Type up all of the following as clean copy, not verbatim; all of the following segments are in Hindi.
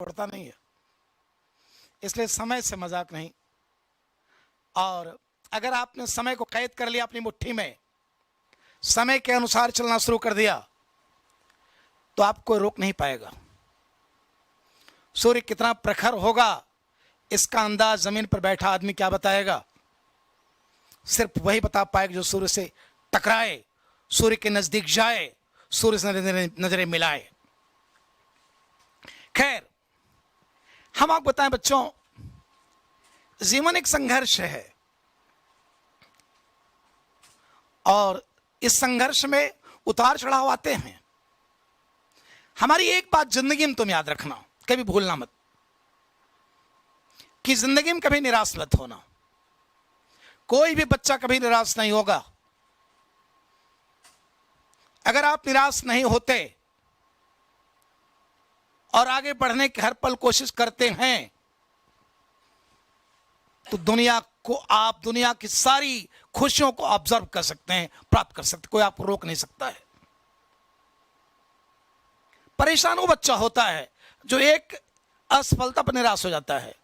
छोड़ता नहीं है। इसलिए समय से मजाक नहीं। और अगर आपने समय को कैद कर लिया अपनी मुट्ठी में, समय के अनुसार चलना शुरू कर दिया, तो आपको रोक नहीं पाएगा। सूर्य कितना प्रखर होगा इसका अंदाज जमीन पर बैठा आदमी क्या बताएगा? सिर्फ वही बता पाएगा जो सूर्य से टकराए, सूर्य के नजदीक जाए, सूर्य से नजरें मिलाए। खैर, हम आपको बताएं बच्चों, जीवन एक संघर्ष है और इस संघर्ष में उतार चढ़ाव आते हैं। हमारी एक बात जिंदगी में तुम याद रखना, कभी भूलना मत, कि जिंदगी में कभी निराश मत होना। कोई भी बच्चा कभी निराश नहीं होगा। अगर आप निराश नहीं होते और आगे बढ़ने की हर पल कोशिश करते हैं, तो दुनिया की सारी खुशियों को ऑब्जर्व कर सकते हैं, प्राप्त कर सकते, कोई आपको रोक नहीं सकता है। परेशान वो बच्चा होता है जो एक असफलता पर निराश हो जाता है।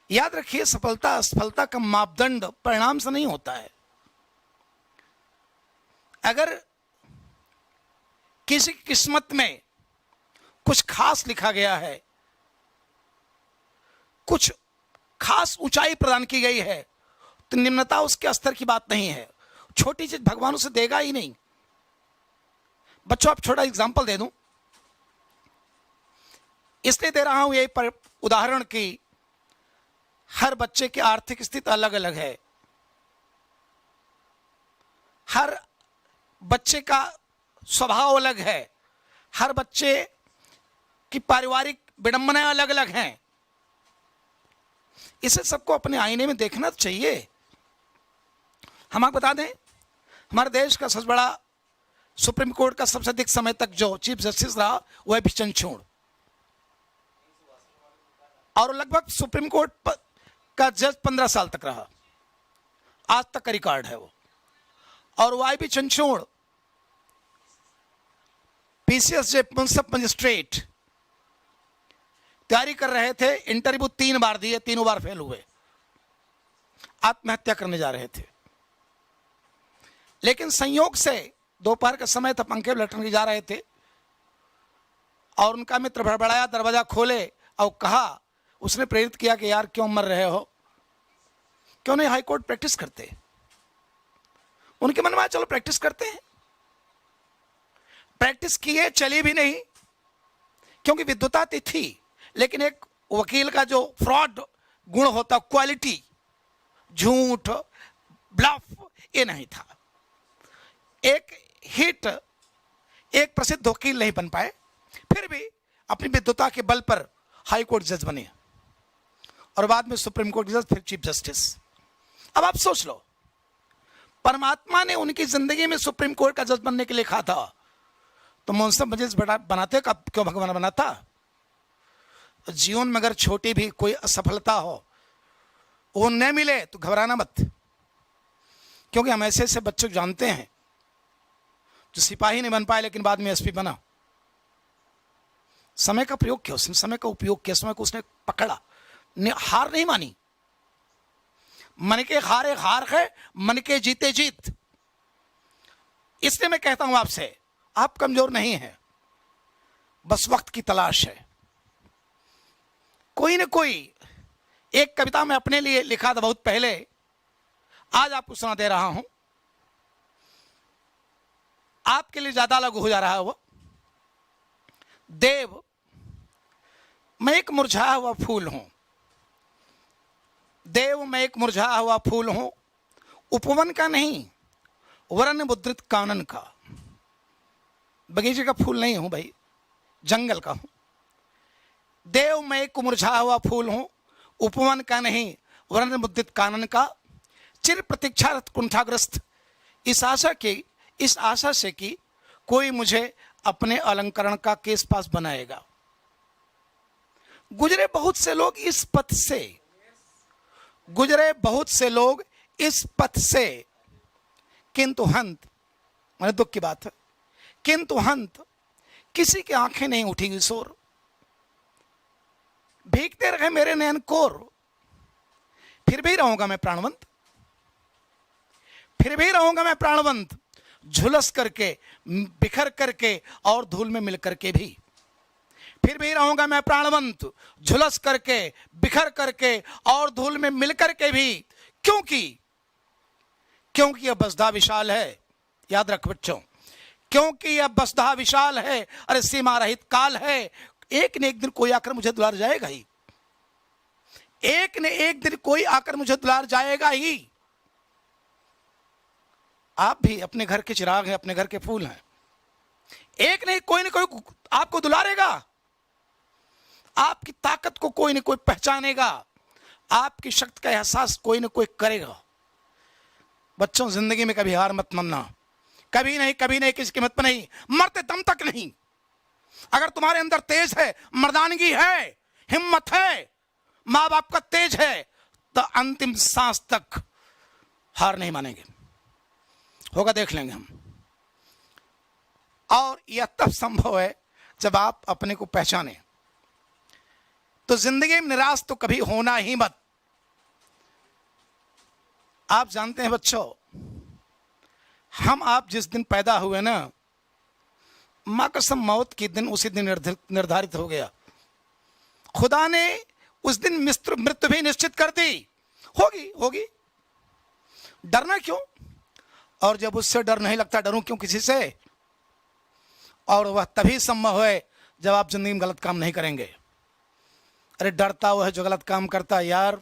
याद रखिए, सफलता असफलता का मापदंड परिणाम से नहीं होता है। अगर किसी की किस्मत में कुछ खास लिखा गया है, कुछ खास ऊंचाई प्रदान की गई है, तो निम्नता उसके स्तर की बात नहीं है। छोटी चीज भगवान उसे देगा ही नहीं। बच्चों, आप छोटा एग्जांपल दे दूं, इसलिए दे रहा हूं यही पर उदाहरण की हर बच्चे की आर्थिक स्थिति अलग अलग है। हर बच्चे का स्वभाव अलग है। हर बच्चे की पारिवारिक विडंबनाएं अलग अलग हैं। इसे सबको अपने आईने में देखना चाहिए। हम आपको बता दें, हमारे देश का सबसे बड़ा सुप्रीम कोर्ट का सबसे अधिक समय तक जो चीफ जस्टिस रहा वह है चंद्रचूड़, और लगभग सुप्रीम कोर्ट का जज 15 साल तक रहा। आज तक का रिकॉर्ड है वो। और वाई चंद्रचूड़ पीसीएस मुंसिफ मजिस्ट्रेट तैयारी कर रहे थे। इंटरव्यू 3 बार दिए, तीनों बार फेल हुए। आत्महत्या करने जा रहे थे, लेकिन संयोग से दोपहर का समय था, पंखे लटकने जा रहे थे और उनका मित्र भड़बड़ाया, दरवाजा खोले और कहा, उसने प्रेरित किया कि यार क्यों मर रहे हो, क्यों नहीं हाई कोर्ट प्रैक्टिस करते? उनके मन में आया चलो प्रैक्टिस करते हैं। प्रैक्टिस किए, चली भी नहीं, क्योंकि विद्वता थी, लेकिन एक वकील का जो फ्रॉड गुण होता, क्वालिटी, झूठ, ब्लफ, ये नहीं था। एक प्रसिद्ध वकील नहीं बन पाए, फिर भी अपनी विद्वता के बल पर हाई कोर्ट जज बने और बाद में सुप्रीम कोर्ट जज, फिर चीफ जस्टिस। अब आप सोच लो, परमात्मा ने उनकी जिंदगी में सुप्रीम कोर्ट का जज बनने के लिए कहा था, तो मुंसिफ मजिस्ट्रेट बनाते कब, क्यों भगवान बनाता? जीवन में अगर छोटी भी कोई असफलता हो, वो न मिले तो घबराना मत, क्योंकि हम ऐसे ऐसे बच्चों को जानते हैं जो सिपाही नहीं बन पाए लेकिन बाद में एसपी बना। समय का प्रयोग किया उसने, समय का उपयोग किया, समय को उसने पकड़ा, हार नहीं मानी। मन के हारे हार है, मन के जीते जीत। इसलिए मैं कहता हूं आपसे, आप कमजोर नहीं हैं, बस वक्त की तलाश है। कोई न कोई एक कविता में अपने लिए लिखा था बहुत पहले, आज आपको सुना दे रहा हूं। आपके लिए ज्यादा अलग हो जा रहा है वो। देव, मैं एक मुरझाया हुआ फूल हूं, देव मैं एक मुरझाया हुआ फूल हूं, उपवन का नहीं वरन मुद्रित कानन का। बगीचे का फूल नहीं हूं भाई, जंगल का हूं। देव मैं एक मुरझाया हुआ फूल हूं, उपवन का नहीं वरन मुद्रित कानन का। चिर प्रतीक्षारत कुंठाग्रस्त, इस आशा से कि कोई मुझे अपने अलंकरण का केस पास बनाएगा। गुजरे बहुत से लोग इस पथ से, गुजरे बहुत से लोग इस पथ से, किंतु हंत, मैंने दुख की बात है, किंतु हंत किसी की आंखें नहीं उठेगी शोर, भीगते रहे मेरे नयन कोर, फिर भी रहूंगा मैं प्राणवंत, फिर भी रहूंगा मैं प्राणवंत, झुलस करके, बिखर करके और धूल में मिल करके भी, फिर भी रहूंगा मैं प्राणवंत, झुलस करके, बिखर करके और धूल में मिल करके भी। क्योंकि यह बसदा विशाल है, याद रख बच्चों, क्योंकि यह बसदा विशाल है, अरे सीमा रहित काल है, एक न एक दिन कोई आकर मुझे दुलार जाएगा ही, एक न एक दिन कोई आकर मुझे दुलार जाएगा ही। आप भी अपने घर के चिराग हैं, अपने घर के फूल हैं, एक नहीं कोई न कोई आपको दुलारेगा, आपकी ताकत को कोई न कोई पहचानेगा, आपकी शक्ति का एहसास कोई न कोई करेगा। बच्चों, जिंदगी में कभी हार मत मानना, कभी नहीं किसी कीमत पर नहीं, मरते दम तक नहीं। अगर तुम्हारे अंदर तेज है, मर्दानगी है, हिम्मत है, मां बाप का तेज है, तो अंतिम सांस तक हार नहीं मानेंगे। होगा, देख लेंगे हम। और यह तब संभव है जब आप अपने को पहचाने। तो जिंदगी में निराश तो कभी होना ही मत। आप जानते हैं बच्चों, हम आप जिस दिन पैदा हुए ना, मां कसम मौत के दिन उसी दिन निर्धारित हो गया। खुदा ने उस दिन मृत्यु भी निश्चित कर दी। होगी, डरना क्यों? और जब उससे डर नहीं लगता, डरूं क्यों किसी से? और वह तभी संभव है जब आप जिंदगी में गलत काम नहीं करेंगे। अरे डरता वो है जो गलत काम करता है यार,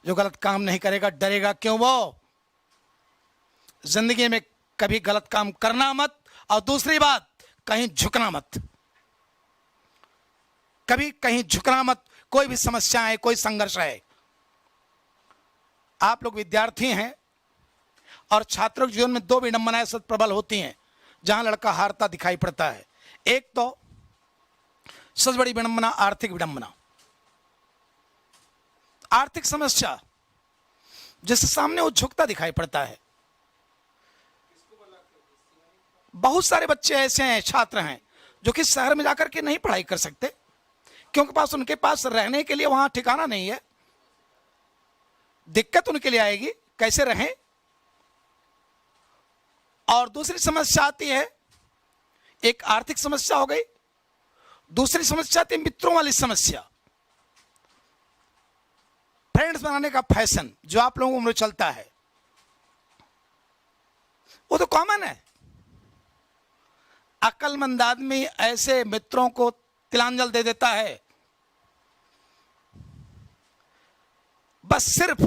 जो गलत काम नहीं करेगा डरेगा क्यों? वो जिंदगी में कभी गलत काम करना मत, और दूसरी बात, कहीं झुकना मत, कभी कहीं झुकना मत। कोई भी समस्या है, कोई संघर्ष है, आप लोग विद्यार्थी हैं और छात्रों के जीवन में दो विडंबनाएं सद प्रबल होती हैं जहां लड़का हारता दिखाई पड़ता है। एक तो सबसे बड़ी विडंबना आर्थिक विडंबना, आर्थिक समस्या जिसके सामने वो झुकता दिखाई पड़ता है। बहुत सारे बच्चे ऐसे हैं, छात्र हैं, जो कि शहर में जाकर के नहीं पढ़ाई कर सकते क्योंकि उनके पास रहने के लिए वहां ठिकाना नहीं है। दिक्कत उनके लिए आएगी, कैसे रहें। और दूसरी समस्या आती है, एक आर्थिक समस्या हो गई, दूसरी समस्या आती है मित्रों वाली समस्या, फ्रेंड्स बनाने का फैशन जो आप लोगों में चलता है, वो तो कॉमन है। अक्लमंद आदमी ऐसे मित्रों को तिलांजल दे देता है, बस सिर्फ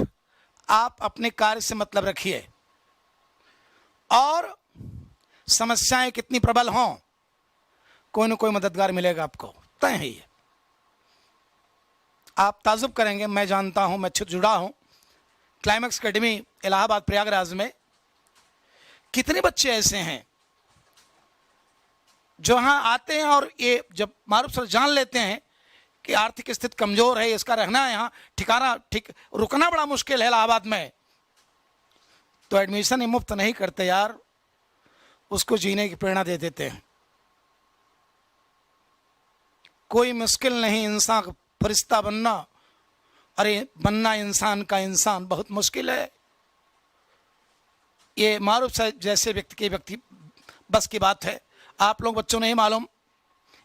आप अपने कार्य से मतलब रखिए, और समस्याएं कितनी प्रबल हों, कोई ना कोई मददगार मिलेगा आपको, तय है ये। आप ताजुब करेंगे, मैं जानता हूं, मैं जुड़ा हूं क्लाइमैक्स एकेडमी इलाहाबाद प्रयागराज में। कितने बच्चे ऐसे हैं जो यहां आते हैं और ये जब मारूफ सर जान लेते हैं कि आर्थिक स्थिति कमजोर है, इसका रहना यहाँ ठिकाना रुकना बड़ा मुश्किल है इलाहाबाद में, तो एडमिशन ही मुफ्त नहीं करते यार, उसको जीने की प्रेरणा दे देते हैं। कोई मुश्किल नहीं इंसान का फरिश्ता बनना, अरे बनना इंसान का इंसान बहुत मुश्किल है। ये मारूफ साहब जैसे व्यक्ति बस की बात है। आप लोग बच्चों नहीं मालूम,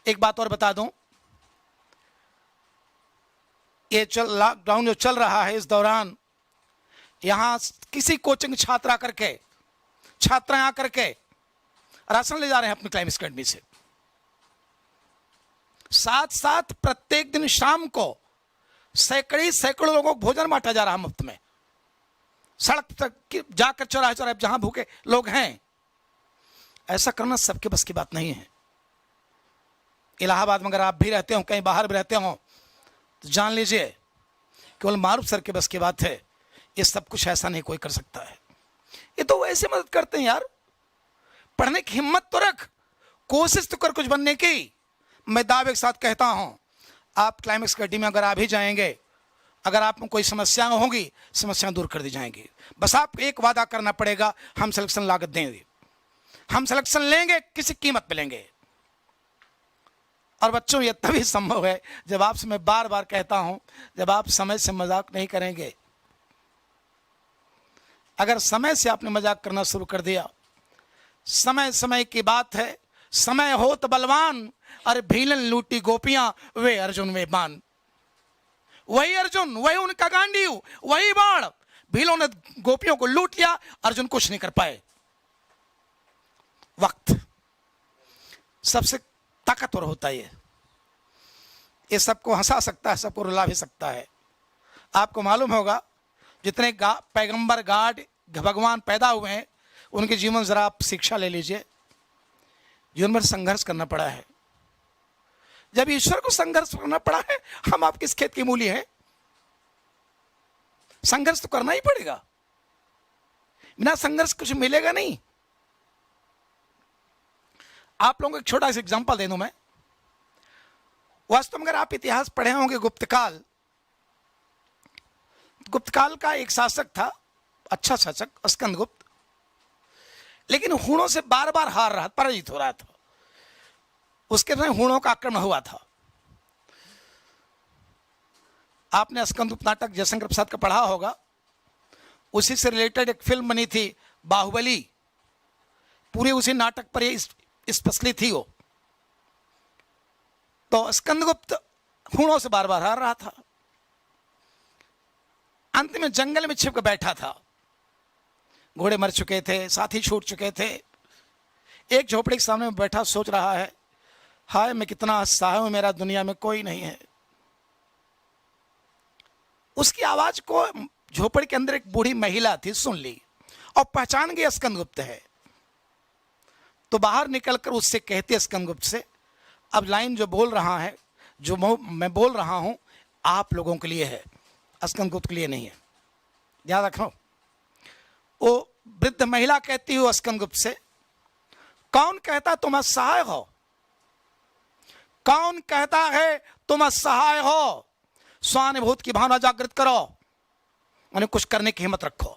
एक बात और बता दूं, ये लॉकडाउन जो चल रहा है, इस दौरान यहां किसी कोचिंग छात्रा करके छात्राएं आकर के राशन ले जा रहे हैं अपनी क्लाइमैक्स एकेडमी से। साथ साथ प्रत्येक दिन शाम को सैकड़ों लोगों को भोजन बांटा जा रहा है मुफ्त में, सड़क तक जाकर चौराहे जहां भूखे लोग हैं। ऐसा करना सबके बस की बात नहीं है। इलाहाबाद में अगर आप भी रहते हो, कहीं बाहर भी रहते हो, तो जान लीजिए केवल मारूफ सर के बस की बात है, ये सब कुछ ऐसा नहीं कोई कर सकता है। ये तो ऐसे मदद करते हैं यार, पढ़ने की हिम्मत तो रख, कोशिश तो कर कुछ बनने की। मैं दावे के साथ कहता हूं, आप क्लाइमैक्स एकेडमी में अगर आप भी जाएंगे, अगर आप में कोई समस्याएं होंगी, समस्याएं दूर कर दी जाएंगी। बस आप एक वादा करना पड़ेगा, हम सिलेक्शन लागत देंगे, हम सिलेक्शन लेंगे, किसी कीमत पे लेंगे। और बच्चों, ये तभी संभव है जब आपसे मैं बार बार कहता हूं, जब आप समय से मजाक नहीं करेंगे। अगर समय से आपने मजाक करना शुरू कर दिया, समय समय की बात है, समय हो तो बलवान, अरे भीलन लूटी गोपियां, वे अर्जुन वे बाण। वही अर्जुन, वही उनका गांडीव, वही बाण। भीलों ने गोपियों को लूट लिया, अर्जुन कुछ नहीं कर पाए। वक्त सबसे ताकतवर होता है। ये सबको हंसा सकता है, सबको रुला भी सकता है। आपको मालूम होगा, जितने पैगंबर गाड भगवान पैदा हुए हैं, उनके जीवन जरा आप शिक्षा ले लीजिए। जीवन भर संघर्ष करना पड़ा है। जब ईश्वर को संघर्ष करना पड़ा है, हम आप किस खेत की मूली हैं? संघर्ष तो करना ही पड़ेगा, बिना संघर्ष कुछ मिलेगा नहीं। आप लोगों को एक छोटा सा एग्जांपल दे दूं मैं। वास्तव में अगर आप इतिहास पढ़े होंगे, गुप्तकाल का एक शासक था, अच्छा शासक, स्कंदगुप्त, लेकिन हूणों से बार बार हार रहा, पराजित हो रहा था। उसके समय हूणों का आक्रमण हुआ था। आपने स्कंदगुप्त नाटक जयशंकर प्रसाद का पढ़ा होगा, उसी से रिलेटेड एक फिल्म बनी थी बाहुबली, पूरे उसी नाटक पर ये स्पेशली थी वो। तो स्कंदगुप्त हूणों से बार बार हार रहा था। अंत में जंगल में छिप कर बैठा था। घोड़े मर चुके थे, साथी छूट चुके थे। एक झोपड़ी के सामने बैठा सोच रहा है, हाय मैं कितना असहाय हूं, मेरा दुनिया में कोई नहीं है। उसकी आवाज को झोपड़ी के अंदर एक बूढ़ी महिला थी, सुन ली और पहचान गई स्कंदगुप्त है। तो बाहर निकलकर उससे कहती स्कंदगुप्त से, अब लाइन जो बोल रहा है, जो मैं बोल रहा हूं, आप लोगों के लिए है, स्कंदगुप्त के लिए नहीं है, याद रखो। वो वृद्ध महिला कहती हो स्कंदगुप्त से, कौन कहता तुम असहाय हो? कौन कहता है तुम असहाय हो? स्वानुभूति की भावना जागृत करो, उन्हें कुछ करने की हिम्मत रखो।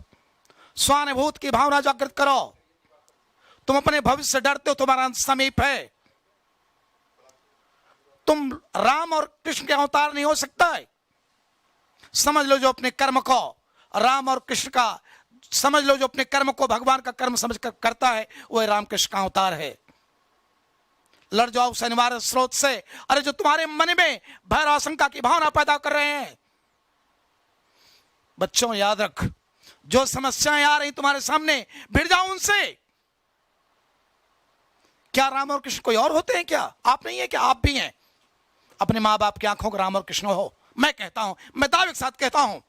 स्वानुभूति की भावना जागृत करो। तुम अपने भविष्य से डरते हो, तुम्हारा अंत समीप है। तुम राम और कृष्ण के अवतार नहीं हो सकता है। समझ लो जो अपने कर्म को राम और कृष्ण का, समझ लो जो अपने कर्म को भगवान का कर्म समझ कर करता है, वह राम कृष्ण का अवतार है। लड़ जाओ उस अनिवार्य स्रोत से, अरे जो तुम्हारे मन में भय और आशंका की भावना पैदा कर रहे हैं। बच्चों याद रख, जो समस्याएं आ रही तुम्हारे सामने, भिड़ जाओ उनसे। क्या राम और कृष्ण कोई और होते हैं क्या? आप नहीं है क्या? आप भी हैं। अपने मां बाप की आंखों को राम और कृष्ण हो। मैं कहता हूं, मैं दावे के साथ कहता हूं,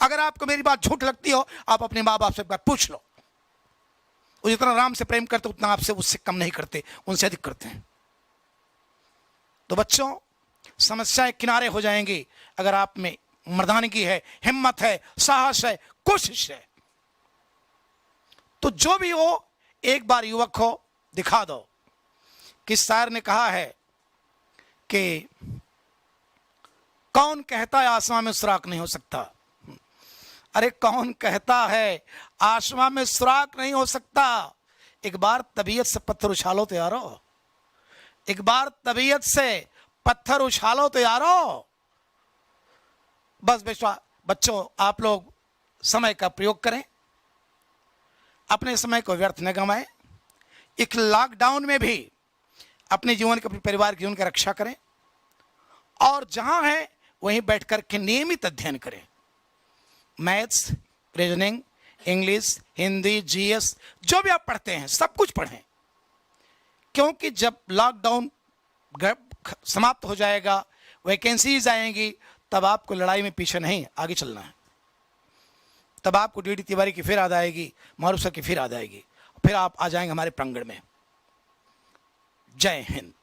अगर आपको मेरी बात झूठ लगती हो, आप अपने मां बाप से पूछ लो। वो जितना राम से प्रेम करते उतना आपसे उससे कम नहीं करते, उनसे अधिक करते हैं। तो बच्चों, समस्याएं किनारे हो जाएंगी अगर आप में मर्दानगी है, हिम्मत है, साहस है, कोशिश है। तो जो भी हो, एक बार युवक हो, दिखा दो। किस शायर ने कहा है कि कौन कहता है आसमां में सुराख नहीं हो सकता? अरे कौन कहता है आसमां में सुराख नहीं हो सकता? एक बार तबीयत से पत्थर उछालो तो यारो, एक बार तबीयत से पत्थर उछालो तो यारो। बस बच्चों, आप लोग समय का प्रयोग करें, अपने समय को व्यर्थ न गंवाएं। एक लॉकडाउन में भी अपने जीवन के, अपने परिवार के जीवन की रक्षा करें, और जहां है वहीं बैठकर के नियमित अध्ययन करें। Maths, reasoning, English, Hindi, GS, जो भी आप पढ़ते हैं सब कुछ पढ़ें, क्योंकि जब लॉकडाउन समाप्त हो जाएगा, वैकेंसीज आएंगी, तब आपको लड़ाई में पीछे नहीं, आगे चलना है। तब आपको डीडी तिवारी की फिर याद आएगी, मारूफ सर की फिर याद आएगी, फिर आप आ जाएंगे हमारे प्रांगण में। जय हिंद।